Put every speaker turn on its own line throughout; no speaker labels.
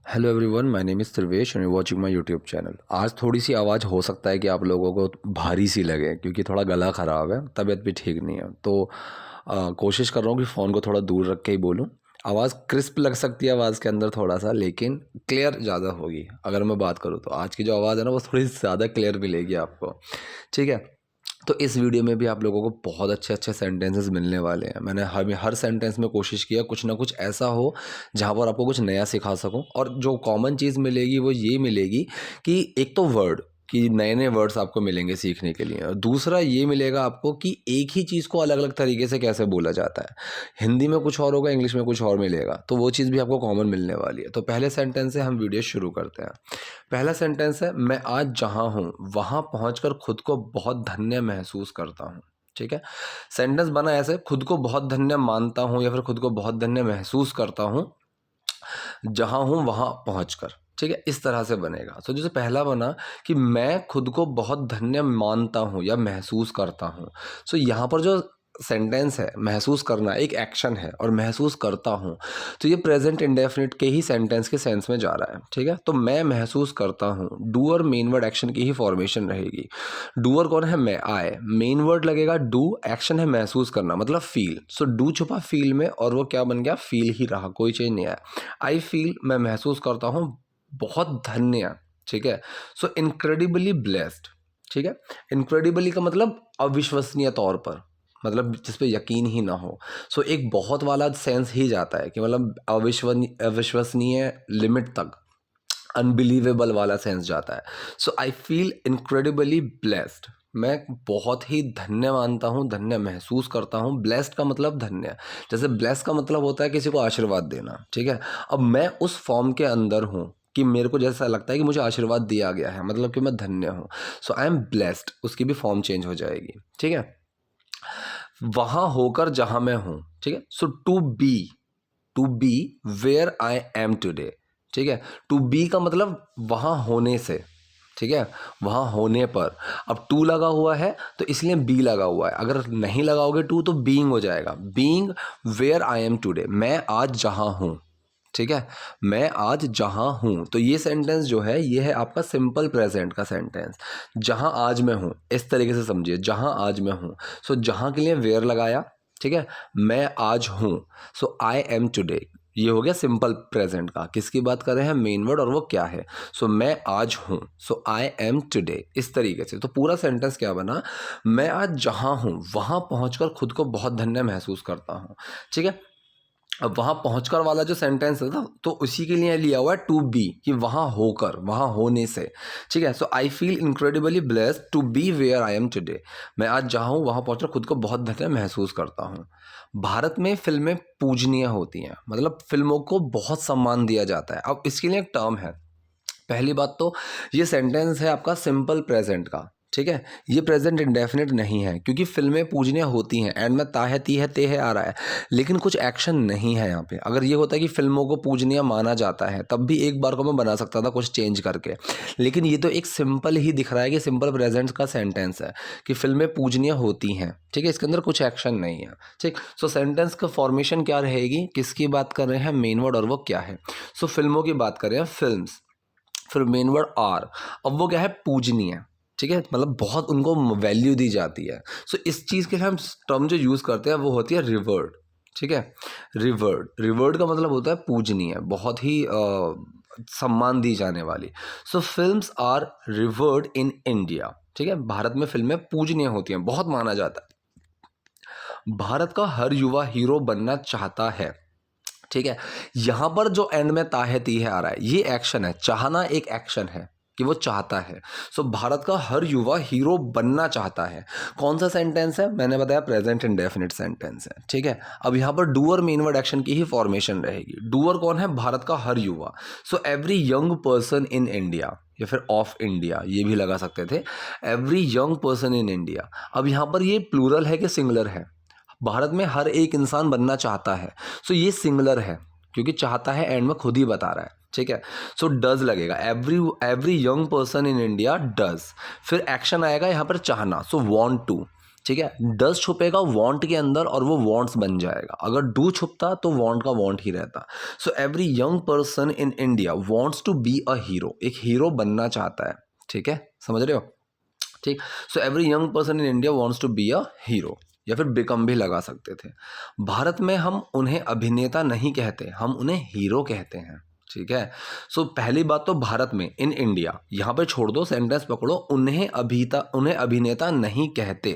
Hello everyone, my name is Trivesh and you watching my YouTube channel. आज थोड़ी सी आवाज़ हो सकता है कि आप लोगों को भारी सी लगे क्योंकि थोड़ा गला ख़राब है, तबीयत भी ठीक नहीं है। तो कोशिश कर रहा हूँ कि फ़ोन को थोड़ा दूर रख के ही बोलूँ। आवाज़ क्रिस्प लग सकती है आवाज़ के अंदर थोड़ा सा, लेकिन क्लियर ज़्यादा होगी। अगर मैं बात करूँ तो आज की जो आवाज़ है ना, वो थोड़ी ज़्यादा क्लियर मिलेगी आपको। ठीक है। तो इस वीडियो में भी आप लोगों को बहुत अच्छे अच्छे सेंटेंसेस मिलने वाले हैं। मैंने हर सेंटेंस में कोशिश किया कुछ ना कुछ ऐसा हो जहाँ पर आपको कुछ नया सिखा सकूं। और जो कॉमन चीज़ मिलेगी वो ये मिलेगी कि एक तो वर्ड कि नए नए वर्ड्स आपको मिलेंगे सीखने के लिए, और दूसरा ये मिलेगा आपको कि एक ही चीज़ को अलग अलग तरीके से कैसे बोला जाता है। हिंदी में कुछ और होगा, इंग्लिश में कुछ और मिलेगा, तो वो चीज़ भी आपको कॉमन मिलने वाली है। तो पहले सेंटेंस से हम वीडियो शुरू करते हैं। पहला सेंटेंस है, मैं आज जहाँ हूँ वहाँ पहुँचकर खुद को बहुत धन्य महसूस करता हूँ। ठीक है। सेंटेंस बना ऐसे, खुद को बहुत धन्य मानता हूँ या फिर खुद को बहुत धन्य महसूस करता हूँ जहाँ हूँ वहाँ पहुँचकर। ठीक है, इस तरह से बनेगा। तो जैसे पहला बना कि मैं खुद को बहुत धन्य मानता हूँ या महसूस करता हूँ। सो यहाँ पर जो सेंटेंस है, महसूस करना एक एक्शन है और महसूस करता हूँ, तो ये प्रेजेंट इंडेफिनिट के ही सेंटेंस के सेंस में जा रहा है। ठीक है, तो मैं महसूस करता हूँ, डूअर मेन वर्ड एक्शन की ही फॉर्मेशन रहेगी। डूअर कौन है? मैं, आए, मेन वर्ड लगेगा डू, एक्शन है महसूस करना मतलब फील। सो डू छुपा फील में और वो क्या बन गया? फील ही रहा, कोई चेंज नहीं आया। आई फील, मैं महसूस करता हूँ बहुत धन्य। ठीक है, सो इनक्रेडिबली ब्लेस्ड। ठीक है, इनक्रेडिबली का मतलब अविश्वसनीय तौर पर, मतलब जिस पे यकीन ही ना हो। सो एक बहुत वाला सेंस ही जाता है कि मतलब अविश्वसनीय लिमिट तक, अनबिलीवेबल वाला सेंस जाता है। So I feel incredibly blessed, मैं बहुत ही धन्य मानता हूँ, धन्य महसूस करता हूँ। ब्लेस्ड का मतलब धन्य, जैसे ब्लेस का मतलब होता है किसी को आशीर्वाद देना। ठीक है, अब मैं उस फॉर्म के अंदर हूँ कि मेरे को जैसा लगता है कि मुझे आशीर्वाद दिया गया है, मतलब कि मैं धन्य हूँ। सो आई एम ब्लेस्ड, उसकी भी फॉर्म चेंज हो जाएगी। ठीक है, वहाँ होकर जहाँ मैं हूँ। ठीक है, so to be where I am today. ठीक है, टू बी का मतलब वहाँ होने से। ठीक है, वहाँ होने पर, अब टू लगा हुआ है तो इसलिए बी लगा हुआ है। अगर नहीं लगाओगे टू तो बीइंग हो जाएगा। Being where I am today, मैं आज जहाँ हूँ। ठीक है, मैं आज जहाँ हूँ, तो ये सेंटेंस जो है ये है आपका सिंपल प्रेजेंट का सेंटेंस। जहाँ आज मैं हूँ, इस तरीके से समझिए, जहाँ आज मैं हूँ। सो जहाँ के लिए वेयर लगाया। ठीक है, मैं आज हूँ, सो आई एम टुडे। ये हो गया सिंपल प्रेजेंट का। किसकी बात कर रहे हैं? मेन वर्ड, और वो क्या है? सो मैं आज हूँ, सो आई एम टुडे। इस तरीके से तो पूरा सेंटेंस क्या बना? मैं आज जहाँ हूँ वहाँ पहुँचकर खुद को बहुत धन्य महसूस करता हूँ। ठीक है, अब वहां पहुंचकर वाला जो सेंटेंस है ना, तो उसी के लिए लिया हुआ है टू बी, कि वहां होकर, वहां होने से। ठीक है, so I feel incredibly blessed to be where I am today, मैं आज जहाँ हूँ वहां पहुंचकर खुद को बहुत धन्य महसूस करता हूँ। भारत में फिल्में पूजनीय होती हैं, मतलब फिल्मों को बहुत सम्मान दिया जाता है। अब इसके लिए एक टर्म है। पहली बात तो ये सेंटेंस है आपका सिंपल प्रेजेंट का। ठीक है, ये प्रेजेंट इंडेफिनिट नहीं है क्योंकि फिल्में पूजनीय होती हैं, एंड में ता है, ती है, ते है आ रहा है, लेकिन कुछ एक्शन नहीं है यहाँ पे। अगर ये होता है कि फिल्मों को पूजनीय माना जाता है, तब भी एक बार को मैं बना सकता था कुछ चेंज करके, लेकिन ये तो एक सिंपल ही दिख रहा है कि सिंपल प्रेजेंट का सेंटेंस है कि फिल्में पूजनीय होती हैं। ठीक है, इसके अंदर कुछ एक्शन नहीं है। ठीक, सो सेंटेंस का फॉर्मेशन क्या रहेगी? किसकी बात कर रहे हैं? मेन वर्ड, और वो क्या है? सो फिल्मों की बात कर रहे हैं, फिल्म्स। फिर मेन वर्ड आर, अब वो क्या है? पूजनीय। ठीक है, मतलब बहुत उनको वैल्यू दी जाती है। सो इस चीज़ के लिए हम टर्म जो यूज़ करते हैं वो होती है रिवर्ड। ठीक है, रिवर्ड, रिवर्ड का मतलब होता है पूजनीय, बहुत ही सम्मान दी जाने वाली। So films are rewarded in India. ठीक है, भारत में फिल्में पूजनीय होती हैं, बहुत माना जाता है। भारत का हर युवा हीरो बनना चाहता है। ठीक है, यहां पर जो एंड में ताहती है आ रहा है, ये एक्शन है। चाहना एक एक्शन है कि वो चाहता है। सो भारत का हर युवा हीरो बनना चाहता है। कौन सा सेंटेंस है? मैंने बताया प्रेजेंट इंडेफिनिट सेंटेंस है। ठीक है, अब यहां पर डूअर मेन वर्ड एक्शन की ही फॉर्मेशन रहेगी। डूअर कौन है? भारत का हर युवा। सो every young person in India, या फिर ऑफ इंडिया ये भी लगा सकते थे, every young person in India. अब यहां पर ये प्लूरल है कि सिंगुलर है? भारत में हर एक इंसान बनना चाहता है, सो ये सिंगुलर है क्योंकि चाहता है एंड में खुद ही बता रहा है। ठीक है, सो डज लगेगा, every young person in India does. फिर एक्शन आएगा यहाँ पर चाहना, सो वांट टू। ठीक है, डज छुपेगा वांट के अंदर और वो वांट्स बन जाएगा। अगर डू छुपता तो वांट का वांट ही रहता। So every young person in India wants to be a hero, एक हीरो बनना चाहता है। ठीक है, समझ रहे हो? ठीक। So every young person in India wants to be a hero, या फिर बिकम भी लगा सकते थे। भारत में हम उन्हें अभिनेता नहीं कहते, हम उन्हें हीरो कहते हैं। ठीक है। सो पहली बात तो भारत में, इन इंडिया, यहाँ पे छोड़ दो, सेंटेंस पकड़ो, उन्हें अभिनेता नहीं कहते।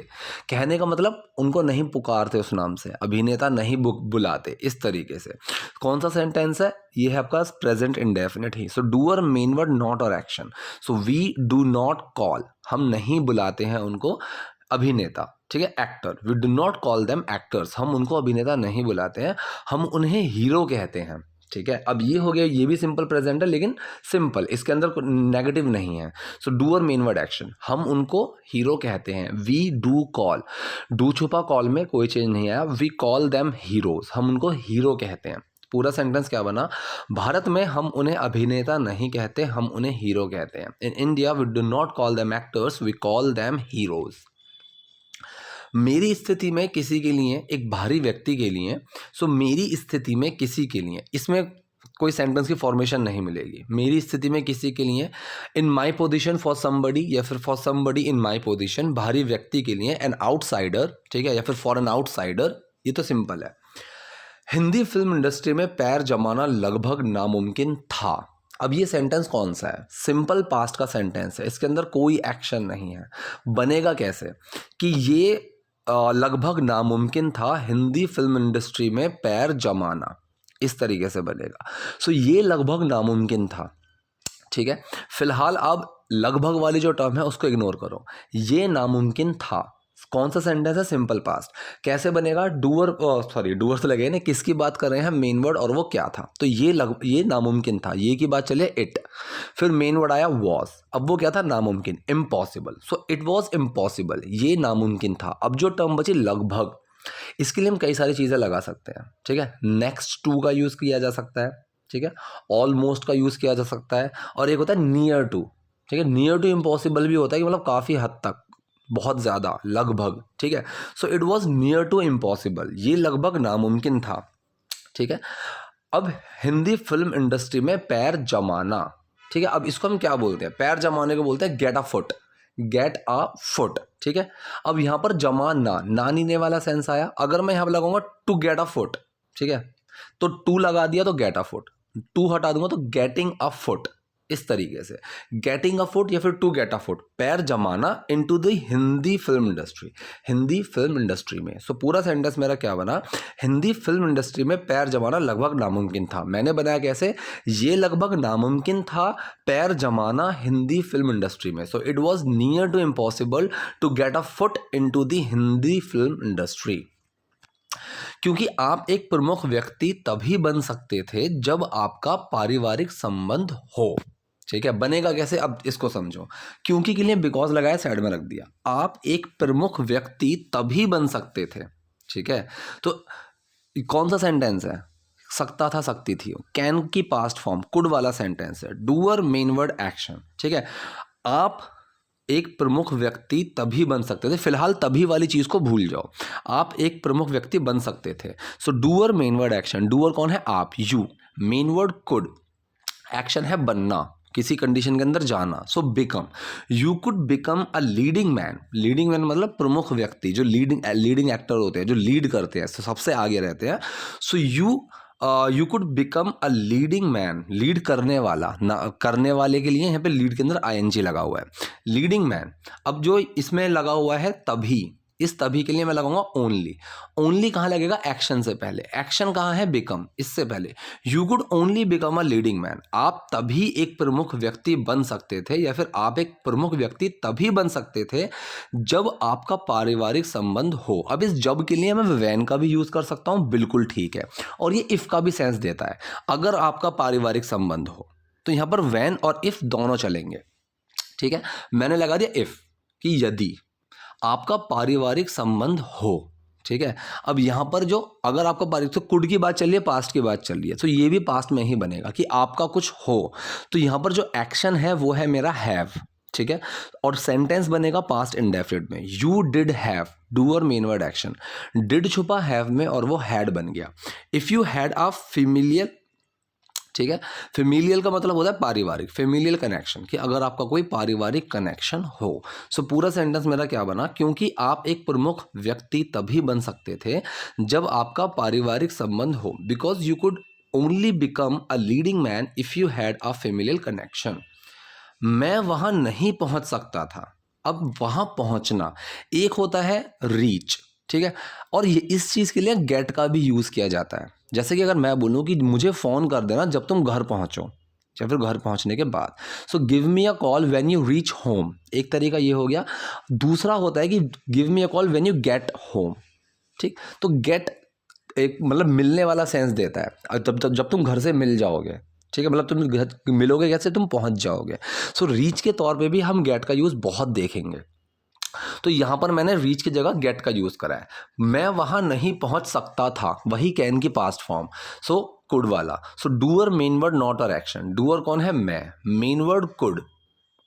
कहने का मतलब उनको नहीं पुकारते उस नाम से, अभिनेता नहीं बुलाते इस तरीके से। कौन सा सेंटेंस है ये? है आपका प्रेजेंट इंडेफिनिट ही। So doer main word not और action. So we do not call, हम नहीं बुलाते हैं उनको अभिनेता। ठीक है, actor, we do not call them actors, हम उनको अभिनेता नहीं बुलाते हैं, हम उन्हें हीरो कहते हैं। ठीक है, अब ये हो गया, ये भी सिंपल प्रेजेंट है लेकिन सिंपल, इसके अंदर नेगेटिव नहीं है। सो डू और मेन वर्ड एक्शन, हम उनको हीरो कहते हैं। वी डू कॉल, डू छुपा कॉल में कोई चेंज नहीं आया, वी कॉल देम हीरोज, हम उनको हीरो कहते हैं। पूरा सेंटेंस क्या बना? भारत में हम उन्हें अभिनेता नहीं कहते, हम उन्हें हीरो कहते हैं। In India we do not call them actors, we call them heroes. मेरी स्थिति में किसी के लिए, एक बाहरी व्यक्ति के लिए, सो मेरी स्थिति में किसी के लिए, इसमें कोई सेंटेंस की फॉर्मेशन नहीं मिलेगी। मेरी स्थिति में किसी के लिए, इन माई पोजिशन फॉर समबडी, या फिर for somebody in my position, बाहरी व्यक्ति के लिए, एन आउटसाइडर, ठीक है, या फिर फॉर एन आउटसाइडर, ये तो सिंपल है। हिंदी फिल्म इंडस्ट्री में पैर जमाना लगभग नामुमकिन था। अब ये सेंटेंस कौन सा है? सिंपल पास्ट का सेंटेंस है, इसके अंदर कोई एक्शन नहीं है। बनेगा कैसे कि ये लगभग नामुमकिन था हिंदी फिल्म इंडस्ट्री में पैर जमाना, इस तरीके से बनेगा। सो ये लगभग नामुमकिन था। ठीक है, फिलहाल आप लगभग वाली जो टर्म है उसको इग्नोर करो। ये नामुमकिन था, कौन सा सेंटेंस है? Simple past. कैसे बनेगा? डूअर तो लगे ना, किसकी बात कर रहे हैं? मेन वर्ड, और वो क्या था? तो ये नामुमकिन था, ये की बात चले इट, फिर मेन वर्ड आया वॉज, अब वो क्या था? नामुमकिन, impossible. So it was impossible, ये नामुमकिन था। अब जो टर्म बची लगभग, इसके लिए हम कई सारी चीज़ें लगा सकते हैं। ठीक है, नेक्स्ट टू का यूज़ किया जा सकता है, ठीक है, ऑलमोस्ट का यूज़ किया जा सकता है, और एक होता है नियर टू। ठीक है, नियर टू इम्पॉसिबल भी होता है कि मतलब काफ़ी हद तक, बहुत ज़्यादा, लगभग। ठीक है, so it was near to impossible, ये लगभग नामुमकिन था। ठीक है, अब हिंदी फिल्म इंडस्ट्री में पैर जमाना, ठीक है, अब इसको हम क्या बोलते हैं? पैर जमाने को बोलते हैं gate a foot, gate a foot. ठीक है, अब यहाँ पर जमाना, ना नीने वाला सेंस आया। अगर मैं यहाँ पर लगाऊंगा टू गेट अ फुट, ठीक है, तो टू लगा दिया तो गेट अ फुट, टू हटा दूंगा तो गेटिंग अ फुट, इस तरीके से गेटिंग अ फुट या फिर टू गेट अ फुट, पैर जमाना into the Hindi film industry, Hindi film industry में। सो पूरा सेंटेंस मेरा क्या बना? हिंदी फिल्म इंडस्ट्री में पैर जमाना लगभग नामुमकिन था। मैंने बनाया कैसे? ये लगभग नामुमकिन था पैर जमाना हिंदी फिल्म इंडस्ट्री में। So it was near to impossible to get a foot into the Hindi film industry. क्योंकि आप एक प्रमुख व्यक्ति तभी बन सकते थे जब आपका पारिवारिक संबंध हो। ठीक है, बनेगा कैसे? अब इसको समझो। क्योंकि के लिए बिकॉज लगाया, साइड में रख दिया। आप एक प्रमुख व्यक्ति तभी बन सकते थे। ठीक है, तो कौन सा सेंटेंस है? सकता था, सकती थी। कैन की पास्ट फॉर्म, कुड वाला सेंटेंस है। Doer main word action. ठीक है, आप एक प्रमुख व्यक्ति तभी बन सकते थे, फिलहाल तभी वाली चीज को भूल जाओ। आप एक प्रमुख व्यक्ति बन सकते थे। So doer main word action, doer कौन है? आप, you, main word could, action है बनना, किसी कंडीशन के अंदर जाना। So become, you could become a leading man. Leading man मतलब प्रमुख व्यक्ति, जो लीडिंग एक्टर होते हैं, जो लीड करते हैं, सबसे आगे रहते हैं। So you could become a leading man, lead करने वाला, ना करने वाले के लिए यहाँ पे लीड के अंदर आईएनजी लगा हुआ है, लीडिंग मैन। अब जो इसमें लगा हुआ है तभी, इस तभी के लिए मैं लगाऊंगा ओनली। ओनली कहाँ लगेगा? एक्शन से पहले। एक्शन कहाँ है? बिकम, इससे पहले। You could only become a leading man, आप तभी एक प्रमुख व्यक्ति बन सकते थे, या फिर आप एक प्रमुख व्यक्ति तभी बन सकते थे जब आपका पारिवारिक संबंध हो। अब इस जब के लिए मैं वैन का भी यूज कर सकता हूं, बिल्कुल ठीक है, और ये इफ का भी सेंस देता है। अगर आपका पारिवारिक संबंध हो तो यहां पर वैन और इफ दोनों चलेंगे। ठीक है, मैंने लगा दिया इफ, कि यदि आपका पारिवारिक संबंध हो। ठीक है, अब यहां पर जो अगर आपका पारिवारिक, तो कुड की बात चल रही है, पास्ट की बात चल रही है, तो ये भी पास्ट में ही बनेगा कि आपका कुछ हो। तो यहां पर जो एक्शन है वो है मेरा हैव। ठीक है। और सेंटेंस बनेगा पास्ट इंडेफिनिट में, you did have, doer main word action, did छुपा हैव में और वो हैड बन गया। If you had a familial, ठीक है, फेमिलियल का मतलब होता है पारिवारिक, फेमिलियल कनेक्शन, कि अगर आपका कोई पारिवारिक कनेक्शन हो। सो पूरा सेंटेंस मेरा क्या बना, क्योंकि आप एक प्रमुख व्यक्ति तभी बन सकते थे जब आपका पारिवारिक संबंध हो, because you could only become a leading man if you had a familial connection. मैं वहां नहीं पहुंच सकता था। अब वहां पहुंचना, एक होता है रीच, ठीक है, और ये इस चीज के लिए गेट का भी यूज किया जाता है। जैसे कि अगर मैं बोलूं कि मुझे फोन कर देना जब तुम घर पहुंचो, या फिर घर पहुंचने के बाद, so give me a call when you reach home, एक तरीका ये हो गया। दूसरा होता है कि give me a call when you get home, ठीक। तो गेट एक मतलब मिलने वाला सेंस देता है, तब तब जब तुम घर से मिल जाओगे, ठीक है, मतलब तुम घर मिलोगे कैसे, तुम पहुंच जाओगे। सो रीच के तौर पे भी हम गेट का यूज़ बहुत देखेंगे। तो यहाँ पर मैंने रीच की जगह गेट का यूज़ करा है। मैं वहाँ नहीं पहुँच सकता था, वही कैन की पास्ट फॉर्म, सो कुड वाला। सो डूअर मेन वर्ड नॉट और एक्शन, डूअर कौन है, मैं, मेन वर्ड कुड,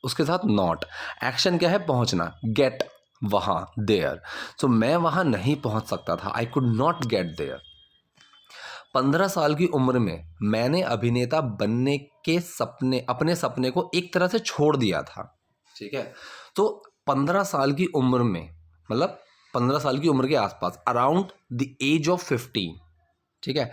उसके साथ नॉट, एक्शन क्या है, पहुँचना, गेट, वहाँ, देयर। सो मैं वहाँ नहीं पहुँच सकता था, I could not get there. 15 साल की उम्र में मैंने अभिनेता बनने के सपने, अपने सपने को एक तरह से छोड़ दिया था, ठीक है। तो 15 साल की उम्र में, मतलब 15 साल की उम्र के आसपास, अराउंड द एज ऑफ 15, ठीक है,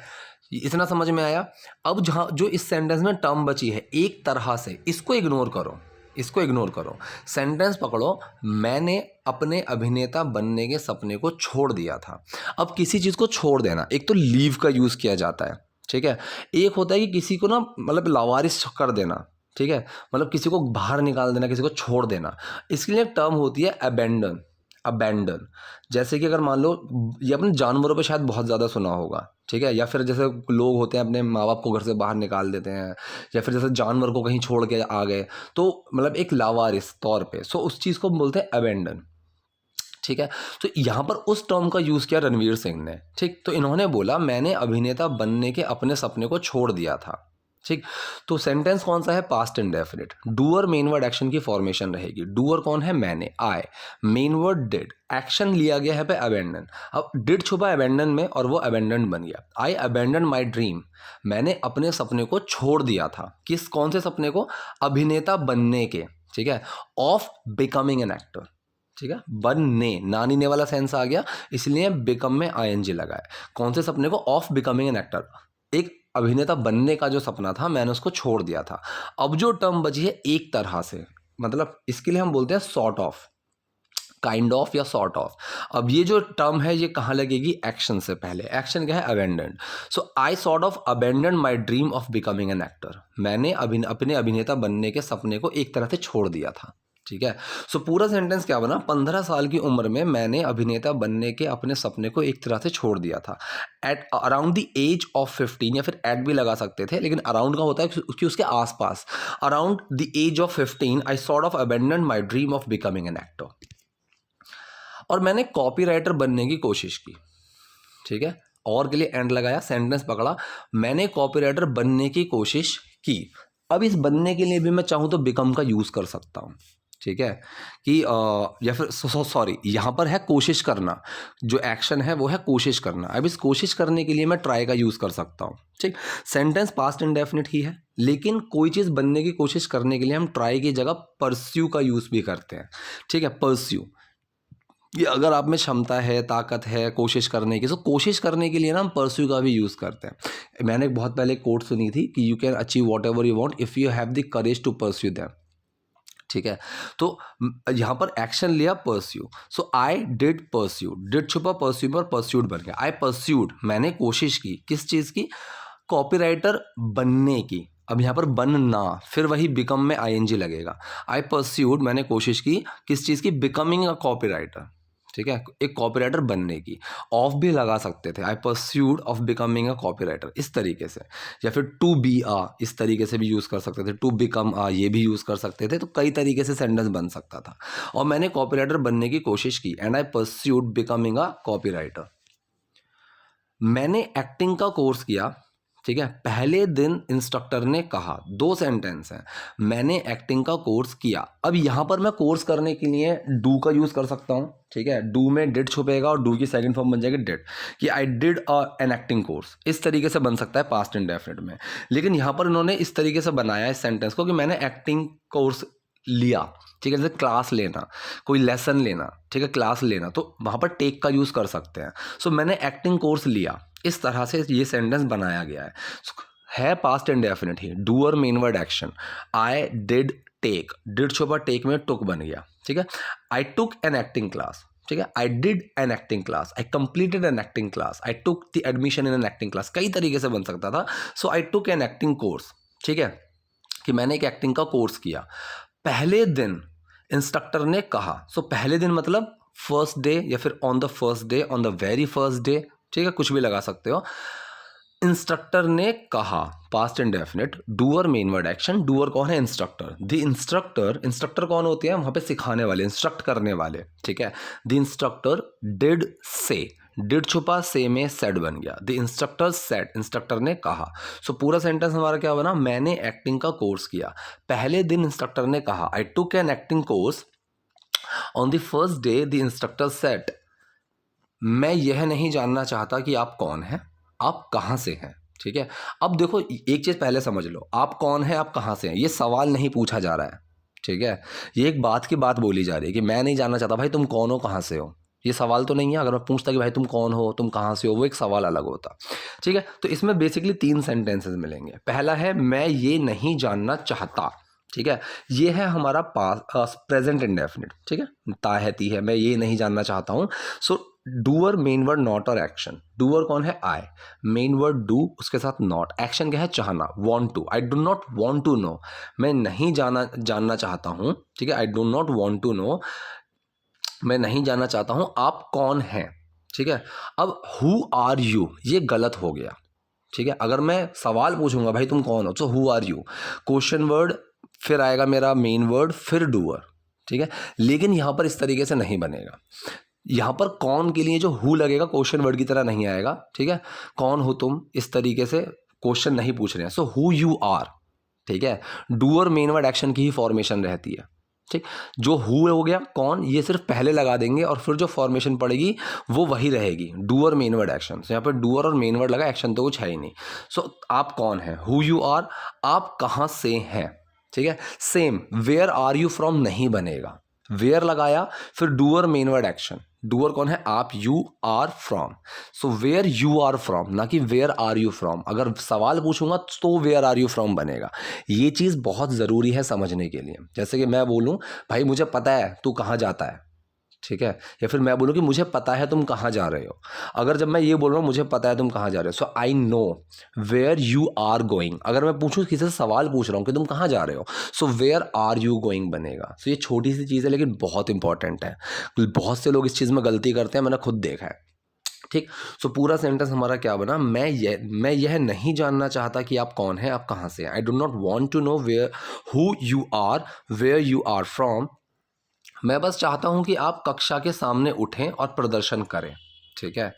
इतना समझ में आया। अब जहाँ जो इस सेंटेंस में टर्म बची है, एक तरह से, इसको इग्नोर करो, इसको इग्नोर करो, सेंटेंस पकड़ो, मैंने अपने अभिनेता बनने के सपने को छोड़ दिया था। अब किसी चीज़ को छोड़ देना, एक तो लीव का यूज़ किया जाता है, ठीक है, एक होता है कि किसी को ना मतलब लावारिस कर देना, ठीक है, मतलब किसी को बाहर निकाल देना, किसी को छोड़ देना। इसके लिए एक टर्म होती है अबेंडन, अबेंडन। जैसे कि अगर मान लो, ये अपने जानवरों पे शायद बहुत ज़्यादा सुना होगा, ठीक है, या फिर जैसे लोग होते हैं अपने माँ बाप को घर से बाहर निकाल देते हैं, या फिर जैसे जानवर को कहीं छोड़ के आ गए, तो मतलब एक लावारिस तौर पे, सो उस चीज़ को बोलते हैं अबेंडन, ठीक है। तो यहाँ पर उस टर्म का यूज़ किया रणवीर सिंह ने, ठीक। तो इन्होंने बोला मैंने अभिनेता बनने के अपने सपने को छोड़ दिया था, ठीक। तो सेंटेंस कौन सा है, past indefinite, doer main word action की फॉर्मेशन रहेगी। डूअर कौन है, मैंने, आई, मेन वर्ड डिड, एक्शन लिया गया है पे अबेंडन। अब डिड छुपा अबेंडन में और वो अबेंडन बन गया। आई अबेंडन माई ड्रीम, मैंने अपने सपने को छोड़ दिया था। किस, कौन से सपने को, अभिनेता बनने के, ठीक है, ऑफ बिकमिंग एन एक्टर, ठीक है, बनने, नानी ने वाला सेंस आ गया, इसलिए बिकम में आईएनजी लगा है। कौन से सपने को, ऑफ बिकमिंग एन एक्टर, एक अभिनेता बनने का जो सपना था मैंने उसको छोड़ दिया था। अब जो टर्म बची है एक तरह से, मतलब इसके लिए हम बोलते हैं सॉर्ट ऑफ, काइंड ऑफ या सॉर्ट ऑफ। अब ये जो टर्म है ये कहाँ लगेगी, एक्शन से पहले। एक्शन क्या है, abandon. So I sort of abandon my dream of becoming an actor, मैंने अपने अभिनेता बनने के सपने को एक तरह से छोड़ दिया था, ठीक है। सो पूरा सेंटेंस क्या बना, 15 साल की उम्र में मैंने अभिनेता बनने के अपने सपने को एक तरह से छोड़ दिया था। At around the age of 15, या फिर एट भी लगा सकते थे, लेकिन अराउंड का होता है कि उसके आसपास, around the age of 15 I sort of abandon my dream of becoming an actor. और मैंने कॉपीराइटर बनने की कोशिश की, ठीक है, और के लिए एंड लगाया, सेंटेंस पकड़ा, मैंने कॉपीराइटर बनने की कोशिश की। अब इस बनने के लिए भी मैं चाहूँ तो बिकम का यूज़ कर सकता हूँ, ठीक है, कि या फिर सॉरी, यहाँ पर है कोशिश करना, जो एक्शन है वो है कोशिश करना। अब इस कोशिश करने के लिए मैं ट्राई का यूज़ कर सकता हूँ, ठीक। सेंटेंस पास्ट इंडेफिनिट ही है, लेकिन कोई चीज़ बनने की कोशिश करने के लिए हम ट्राई की जगह परस्यू का यूज़ भी करते हैं, ठीक है, परस्यू। कि अगर आप में क्षमता है, ताकत है कोशिश करने की, तो कोशिश करने के लिए ना हम परस्यू का भी यूज़ करते हैं। मैंने बहुत पहले कोट सुनी थी कि you can achieve whatever you want if you have the courage to pursue them, ठीक है। तो यहाँ पर एक्शन लिया, pursue, so I did pursue, did छुपा परस्यू में और परस्यूड बन गया। आई परस्यूड, मैंने कोशिश की, किस चीज़ की, कॉपीराइटर बनने की। अब यहाँ पर बनना, फिर वही बिकम में आईएनजी लगेगा। आई परस्यूड, मैंने कोशिश की, किस चीज़ की, बिकमिंग अ कॉपीराइटर, ठीक है, एक कॉपीराइटर बनने की। ऑफ भी लगा सकते थे, I pursued of becoming a copywriter, इस तरीके से। या फिर टू बी आ, इस तरीके से भी यूज़ कर सकते थे, टू बिकम आ, ये भी यूज़ कर सकते थे। तो कई तरीके से सेंटेंस बन सकता था। और मैंने कॉपीराइटर बनने की कोशिश की, and I pursued becoming a copywriter. मैंने एक्टिंग का कोर्स किया, ठीक है, पहले दिन इंस्ट्रक्टर ने कहा, 2 सेंटेंस हैं, मैंने एक्टिंग का कोर्स किया। अब यहाँ पर मैं कोर्स करने के लिए डू का यूज़ कर सकता हूँ, ठीक है, डू में डिड छुपेगा और डू की सेकंड फॉर्म बन जाएगी डिड, कि आई डिड एन एक्टिंग कोर्स, इस तरीके से बन सकता है पास्ट इंडेफिनिट में। लेकिन यहाँ पर इन्होंने इस तरीके से बनाया इस सेंटेंस को कि मैंने एक्टिंग कोर्स लिया, ठीक है, जैसे क्लास लेना, कोई लेसन लेना, ठीक है, क्लास लेना, तो वहाँ पर टेक का यूज़ कर सकते हैं। सो मैंने एक्टिंग कोर्स लिया, इस तरह से ये सेंटेंस बनाया गया है पास्ट इंडेफिनिट ही, डू और main word action, I did take, did छुपा टेक में टुक बन गया, ठीक है, I took an acting class, ठीक है, I did an acting class, I completed an acting class, I took the admission in an acting class, कई तरीके से बन सकता था। So I took an acting course, ठीक है, कि मैंने एक एक्टिंग का कोर्स किया। पहले दिन इंस्ट्रक्टर ने कहा, सो पहले दिन मतलब फर्स्ट डे या फिर on the first day, on the very first day, ठीक है, कुछ भी लगा सकते हो। इंस्ट्रक्टर ने कहा, past indefinite, doer main word action, doer कौन है? इंस्ट्रक्टर। द इंस्ट्रक्टर, इंस्ट्रक्टर कौन होते हैं? वहां पे सिखाने वाले, इंस्ट्रक्ट करने वाले, ठीक है। द इंस्ट्रक्टर डिड से, डिड छुपा, से में सेड बन गया। द इंस्ट्रक्टर सेड, इंस्ट्रक्टर ने कहा। सो पूरा सेंटेंस हमारा क्या बना? मैंने एक्टिंग का कोर्स किया। पहले दिन इंस्ट्रक्टर ने कहा, I took an acting course. On the first day the instructor said, मैं यह नहीं जानना चाहता कि आप कौन हैं, आप कहाँ से हैं, ठीक है। अब देखो एक चीज़ पहले समझ लो, आप कौन हैं, आप कहाँ से हैं, ये सवाल नहीं पूछा जा रहा है, ठीक है। ये एक बात की बात बोली जा रही है कि मैं नहीं जानना चाहता भाई तुम कौन हो, कहाँ से हो। ये सवाल तो नहीं है। अगर मैं पूछता कि भाई तुम कौन हो, तुम कहाँ से हो, वो एक सवाल अलग होता, ठीक है। तो इसमें बेसिकली 3 सेंटेंसेस मिलेंगे। पहला है मैं ये नहीं जानना चाहता, ठीक है, ये है हमारा पास्ट प्रेजेंट इंडेफिनिट, ठीक है, ता है ती है, मैं ये नहीं जानना चाहता हूँ। सो डूअर मेन वर्ड नॉट और एक्शन, डूअर कौन है? आई, मेन वर्ड डू, उसके साथ नॉट, एक्शन क्या है? चाहना, want to, I do not want to know, मैं नहीं जानना चाहता हूँ, ठीक है, I do not want to know, मैं नहीं जानना चाहता हूँ आप कौन हैं, ठीक है। अब हु आर यू, ये गलत हो गया, ठीक है। अगर मैं सवाल पूछूंगा भाई तुम कौन हो, तो who are you, question word, फिर आएगा मेरा मेन वर्ड, फिर डूअर, ठीक है। लेकिन यहां पर इस तरीके से नहीं बनेगा। यहां पर कौन के लिए जो हु लगेगा क्वेश्चन वर्ड की तरह नहीं आएगा, ठीक है। कौन हो तुम, इस तरीके से क्वेश्चन नहीं पूछ रहे हैं। सो हु यू आर, ठीक है, डूअर मेन वर्ड एक्शन की ही फॉर्मेशन रहती है, ठीक। जो हु हो गया कौन, ये सिर्फ पहले लगा देंगे और फिर जो फॉर्मेशन पड़ेगी वो वही रहेगी, डूअर मेन वर्ड एक्शन। यहाँ पर डूअर और मेन वर्ड लगा, एक्शन तो कुछ है ही नहीं। सो आप कौन है, हु यू आर, आप कहाँ से हैं, ठीक है। Same, where are you from नहीं बनेगा, वेयर लगाया फिर doer main word action, doer कौन है? आप, you are from. So where you are from, ना कि वेयर आर यू फ्रॉम। अगर सवाल पूछूंगा तो वेयर आर यू फ्रॉम बनेगा। ये चीज़ बहुत ज़रूरी है समझने के लिए। जैसे कि मैं बोलूं भाई मुझे पता है तू कहाँ जाता है, ठीक है, या फिर मैं बोलूं कि मुझे पता है तुम कहाँ जा रहे हो। अगर जब मैं ये बोल रहा हूँ मुझे पता है तुम कहाँ जा रहे हो, so I know where you are going. अगर मैं पूछूं, किसी से सवाल पूछ रहा हूँ कि तुम कहाँ जा रहे हो, so where are you going बनेगा। सो ये छोटी सी चीज़ है लेकिन बहुत इंपॉर्टेंट है। बहुत से लोग इस चीज़ में गलती करते हैं, मैंने खुद देखा है, ठीक। सो पूरा सेंटेंस हमारा क्या बना? मैं यह नहीं जानना चाहता कि आप कौन हैं, आप कहाँ से हैं। I do not want to know where who you are, where you are from. मैं बस चाहता हूं कि आप कक्षा के सामने उठें और प्रदर्शन करें, ठीक है।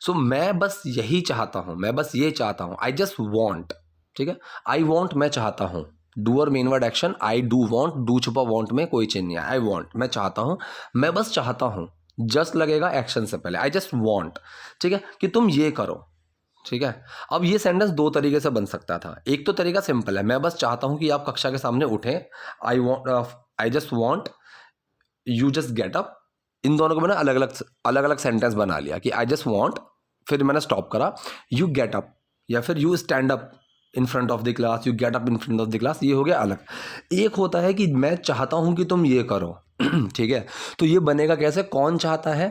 सो मैं बस यही चाहता हूं, मैं बस ये चाहता हूं, आई जस्ट वॉन्ट, ठीक है। आई वॉन्ट, मैं चाहता हूं, doer main word action, I do want, do छुपा वॉन्ट में कोई चिन्ह नहीं है, आई वॉन्ट, मैं चाहता हूं, मैं बस चाहता हूं, जस्ट लगेगा एक्शन से पहले, आई जस्ट वॉन्ट, ठीक है, कि तुम ये करो, ठीक है। अब ये सेंटेंस 2 तरीके से बन सकता था। एक तो तरीका सिंपल है, मैं बस चाहता हूं कि आप कक्षा के सामने उठें, I want, I just want you just get up. इन दोनों को मैंने अलग अलग सेंटेंस बना लिया कि आई जस्ट वॉन्ट, फिर मैंने स्टॉप करा, यू गेट अप, या फिर you stand up in front of the class, you get up in front of the class. ये हो गया अलग। एक होता है कि मैं चाहता हूं कि तुम ये करो ठीक है। तो ये बनेगा कैसे? कौन चाहता है,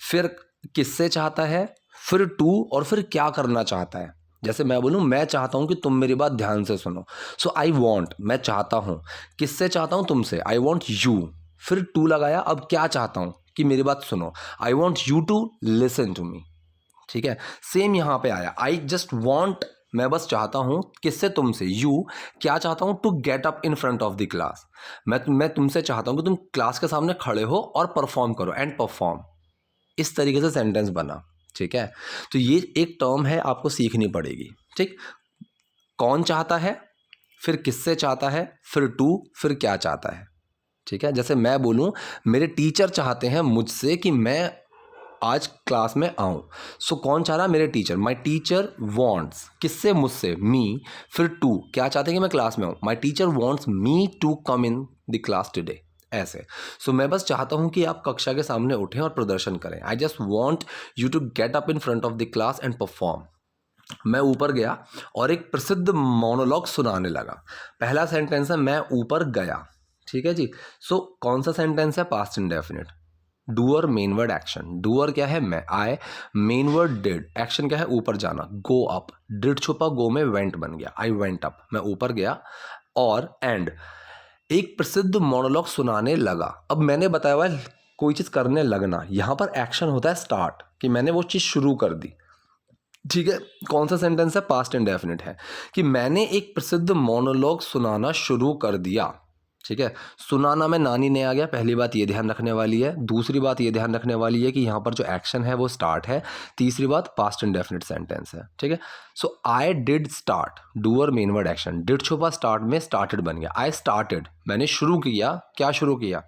फिर किससे चाहता है, फिर टू, और फिर क्या करना चाहता है। जैसे मैं बोलूं मैं चाहता हूं कि तुम मेरी बात ध्यान से सुनो, सो आई वॉन्ट, मैं चाहता हूं, किससे चाहता हूं? तुमसे, आई वॉन्ट यू, फिर टू लगाया, अब क्या चाहता हूं? कि मेरी बात सुनो, I want you to listen to me, ठीक है। सेम यहां पे आया, आई जस्ट वॉन्ट, मैं बस चाहता हूं, किससे? तुमसे, यू, क्या चाहता हूं? To get up in front of the class, मैं तुमसे चाहता हूं कि तुम क्लास के सामने खड़े हो और परफॉर्म करो, एंड परफॉर्म। इस तरीके से सेंटेंस बना, ठीक है, तो ये एक टर्म है, आपको सीखनी पड़ेगी। ठीक, कौन चाहता है, फिर किससे चाहता है, फिर टू, फिर क्या चाहता है। ठीक है, जैसे मैं बोलूं मेरे टीचर चाहते हैं मुझसे कि मैं आज क्लास में आऊं, सो कौन चाह रहा है, मेरे टीचर, माई टीचर वॉन्ट्स, किससे, मुझसे, मी, फिर टू, क्या चाहते हैं कि मैं क्लास में आऊं, my teacher wants me to come in the class today. ऐसे, सो मैं बस चाहता हूं कि आप कक्षा के सामने उठें और प्रदर्शन करें। I just want you to get up in front of the class and perform. मैं ऊपर गया और एक प्रसिद्ध मोनोलॉग सुनाने लगा। पहला सेंटेंस है मैं ऊपर गया। ठीक है जी, सो कौन सा सेंटेंस है, past indefinite. Doer main word action, doer क्या है, मैं, I main word did, action क्या है, ऊपर जाना, गो अप, डिड छुपा गो में वेंट बन गया, आई वेंट अप, मैं ऊपर गया। और एंड, एक प्रसिद्ध मोनोलॉग सुनाने लगा। अब मैंने बताया हुआ है कोई चीज़ करने लगना, यहाँ पर एक्शन होता है स्टार्ट, कि मैंने वो चीज़ शुरू कर दी। ठीक है, कौन सा सेंटेंस है, पास्ट इंडेफिनिट है, कि मैंने एक प्रसिद्ध मोनोलॉग सुनाना शुरू कर दिया। ठीक है, सुनाना में नानी ने आ गया, पहली बात ये ध्यान रखने वाली है। दूसरी बात ये ध्यान रखने वाली है कि यहाँ पर जो एक्शन है वो स्टार्ट है। तीसरी बात पास्ट इंडेफिनिट सेंटेंस है। ठीक है, so I did start, doer main word action, did छुपा स्टार्ट में स्टार्टेड बन गया, आई स्टार्टेड, मैंने शुरू किया, क्या शुरू किया,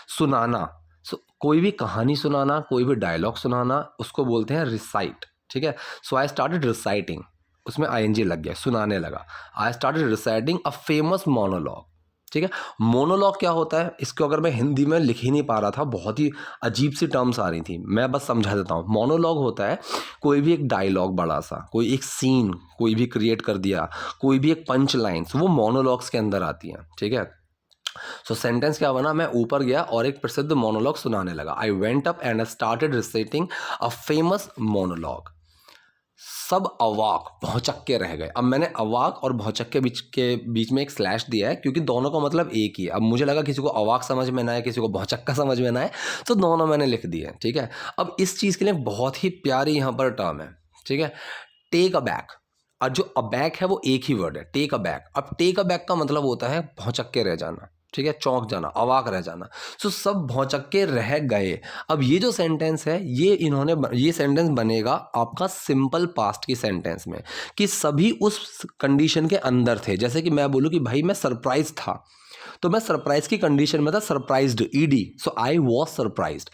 सुनाना। सो कोई भी कहानी सुनाना, कोई भी डायलॉग सुनाना, उसको बोलते हैं रिसाइट। ठीक है, सो आई स्टार्टेड रिसाइटिंग, उसमें आईएनजी लग गया, सुनाने लगा, I started reciting a famous monologue. ठीक है, मोनोलॉग क्या होता है, इसको अगर मैं हिंदी में लिख ही नहीं पा रहा था, बहुत ही अजीब सी टर्म्स आ रही थी, मैं बस समझा देता हूँ। मोनोलॉग होता है कोई भी एक डायलॉग बड़ा सा, कोई एक सीन कोई भी क्रिएट कर दिया, कोई भी एक पंच लाइन्स, वो मोनोलॉग्स के अंदर आती हैं। ठीक है, सो सेंटेंस क्या बना, मैं ऊपर गया और एक प्रसिद्ध मोनोलॉग सुनाने लगा, I went up and I started reciting a famous monologue. सब अवाक, भौचक्के रह गए। अब मैंने अवाक और भौचक्के बीच में एक स्लैश दिया है, क्योंकि दोनों का मतलब एक ही है। अब मुझे लगा किसी को अवाक समझ में ना आए, किसी को भौचक्का समझ में ना आए, तो दोनों मैंने लिख दिए। ठीक है, अब इस चीज़ के लिए बहुत ही प्यारी यहाँ पर टर्म है। ठीक है, टेक अ बैक, और जो अबैक है वो एक ही वर्ड है, टेक अ बैक। अब टेक अ बैक का मतलब होता है भौचक्के रह जाना। ठीक है, चौंक जाना, अवाक रह जाना। सो सब भौचक्के रह गए। अब ये जो सेंटेंस है, ये सेंटेंस बनेगा आपका सिंपल पास्ट की सेंटेंस में, कि सभी उस कंडीशन के अंदर थे। जैसे कि मैं बोलूँ कि भाई मैं सरप्राइज था, तो मैं सरप्राइज की कंडीशन में था, surprised, ED, so I was surprised.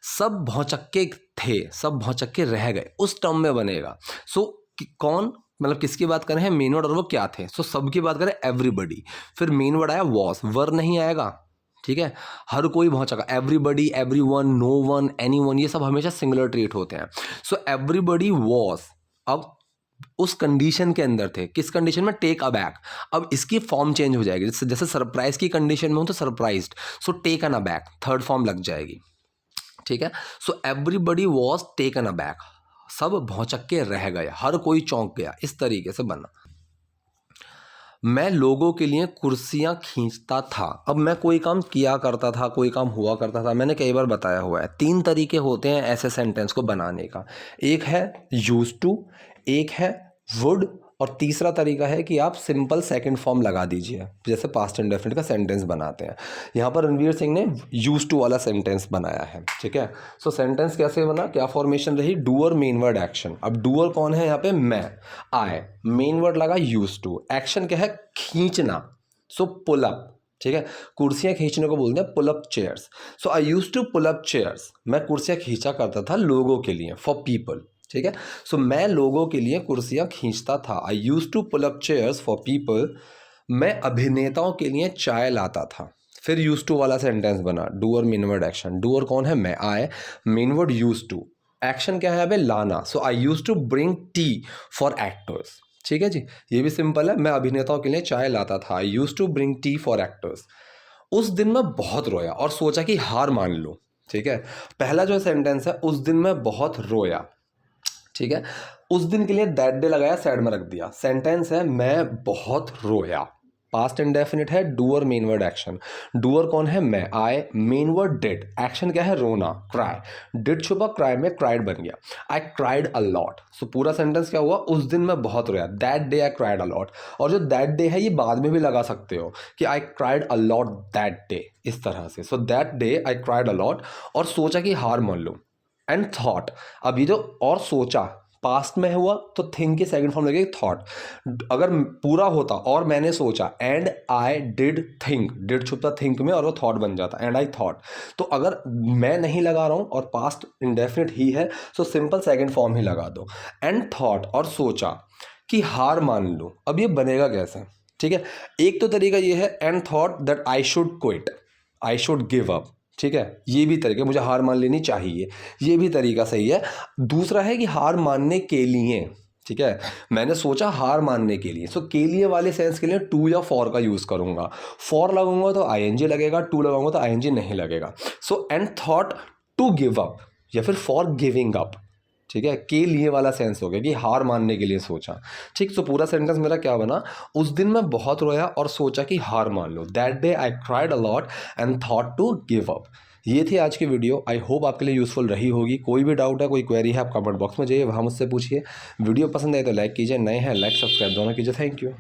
सब भौचक्के थे, सब भौचक्के रह गए, उस टर्म में बनेगा। सो कौन, मतलब किसकी बात करें, मेन वर्ड और वो क्या थे, सो सबकी बात करें, एवरीबडी। फिर मेन वर्ड आया वॉज, वर नहीं आएगा। ठीक है, हर कोई पहुंचेगा, everybody, everyone, no one, anyone, ये सब हमेशा सिंगुलर ट्रीट होते हैं। सो एवरीबडी वॉज, अब उस कंडीशन के अंदर थे, किस कंडीशन में, टेक अबैक। अब इसकी फॉर्म चेंज हो जाएगी, जैसे सरप्राइज की कंडीशन में हो तो सरप्राइज्ड, सो टेकन अबैक, थर्ड फॉर्म लग जाएगी। ठीक है, so everybody was taken aback, सब भौचक्के रह गए, हर कोई चौंक गया, इस तरीके से बना। मैं लोगों के लिए कुर्सियां खींचता था। अब मैं कोई काम किया करता था, कोई काम हुआ करता था, मैंने कई बार बताया हुआ है। 3 तरीके होते हैं ऐसे सेंटेंस को बनाने का, एक है यूज टू, एक है वुड, और तीसरा तरीका है कि आप सिंपल सेकंड फॉर्म लगा दीजिए, जैसे पास्ट इंडेफिनिट का सेंटेंस बनाते हैं। यहाँ पर रणवीर सिंह ने यूज टू वाला सेंटेंस बनाया है। ठीक है, सो सेंटेंस कैसे बना, क्या फॉर्मेशन रही, डूअर मेन वर्ड एक्शन। अब डूअर कौन है यहाँ पे, मैं, आई, मेन वर्ड लगा यूज टू, एक्शन क्या है, खींचना, सो पुल अप। ठीक है, कुर्सियां खींचने को बोलते हैं pull up chairs. So I use to pull up chairs, मैं कुर्सियां खींचा करता था लोगों के लिए, फॉर पीपल। ठीक है, सो मैं लोगों के लिए कुर्सियां खींचता था, I use to pull up chairs for people. मैं अभिनेताओं के लिए चाय लाता था। फिर यूज टू वाला सेंटेंस बना, doer main word action, doer कौन है, मैं, I, main word used to, action क्या है, अबे लाना, so I use to bring tea for actors. ठीक है जी, ये भी सिंपल है, मैं अभिनेताओं के लिए चाय लाता था, I use to bring tea for actors. उस दिन मैं बहुत रोया और सोचा कि हार मान लो। ठीक है, पहला जो सेंटेंस है, उस दिन मैं बहुत रोया। ठीक है, उस दिन के लिए दैट डे लगाया, साइड में रख दिया। सेंटेंस है मैं बहुत रोया, पास्ट इंडेफिनिट है, doer main word action, doer कौन है, मैं, I, main word did, action क्या है, रोना, क्राई, डिड छुपा क्राई में क्राइड बन गया, आई क्राइड अ लॉट। सो पूरा सेंटेंस क्या हुआ, उस दिन मैं बहुत रोया, that day I cried a lot. और जो दैट डे है ये बाद में भी लगा सकते हो कि आई cried a lot that day, इस तरह से। So that day I cried a lot, और सोचा कि हार मान लो, एंड थॉट, अब ये जो और सोचा पास्ट में हुआ तो थिंक की सेकंड फॉर्म लगेगी थॉट। अगर पूरा होता और मैंने सोचा and I did think, did छुपता थिंक में और वो थॉट बन जाता एंड आई थॉट। तो अगर मैं नहीं लगा रहा हूँ और पास्ट इंडेफिनिट ही है सो सिंपल सेकंड फॉर्म ही लगा दो। एंड थॉट और सोचा कि हार मान लो। अब ये बनेगा कैसे, ठीक है, एक तो तरीका ये है and thought that I should quit, I should give up, ठीक है, ये भी तरीका, मुझे हार मान लेनी चाहिए, ये भी तरीका सही है। दूसरा है कि हार मानने के लिए, ठीक है, मैंने सोचा हार मानने के लिए, सो के लिए वाले सेंस के लिए टू या फॉर का यूज़ करूँगा। फॉर लगाऊंगा तो आईएनजी लगेगा, टू लगाऊंगा तो आईएनजी नहीं लगेगा। So and thought to give up या फिर फॉर गिविंग अप, ठीक है, के लिए वाला सेंस हो गया कि हार मानने के लिए सोचा। ठीक, तो पूरा सेंटेंस मेरा क्या बना, उस दिन मैं बहुत रोया और सोचा कि हार मान लो। That day I cried a lot and thought to give up. ये थी आज की वीडियो, आई होप आपके लिए यूज़फुल रही होगी। कोई भी डाउट है, कोई क्वेरी है, आप कमेंट बॉक्स में जाइए, वहाँ मुझसे पूछिए। वीडियो पसंद आए तो लाइक कीजिए, नए हैं लाइक सब्सक्राइब दोनों कीजिए। Thank you.